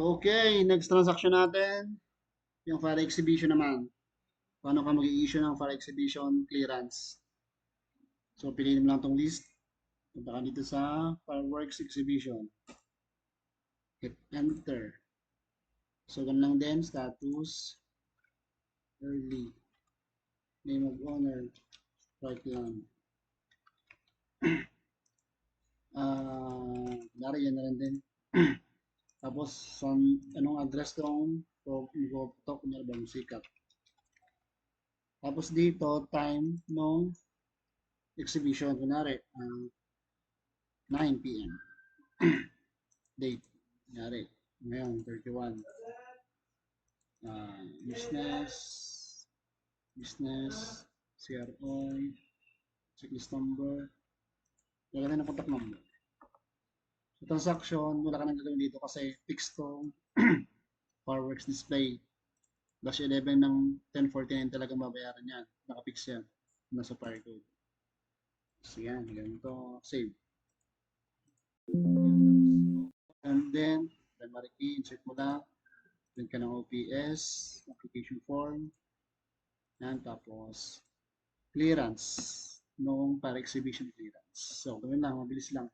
Okay, next transaction natin, yung fire exhibition naman. Paano ka mag-i-issue ng fire exhibition clearance? So, piliin mo lang tong list. Punta ka dito sa fireworks exhibition. Hit enter. So, ganun lang din, status, early, name of owner, right lang. Dari yan na rin din. Tapos, anong address tong mag-to, kunyari ba, sikat. Tapos dito, time nung exhibition, kunwari, 9 p.m. Date, kunyari, ngayon, 31. Business, CRO, checklist number, lagyan na ng contact number. Sa transaction, wala ka nang gagawin dito kasi fixed tong fireworks display. Dash 11 ng 1049 talagang babayaran yan. Nakapix yan. Nasa fire code. So yan, ganito. Save. And then key, insert mo lang. Then ka ng OPS, application form. Yan, tapos clearance. Noong para exhibition clearance. So, gawin lang, mabilis lang.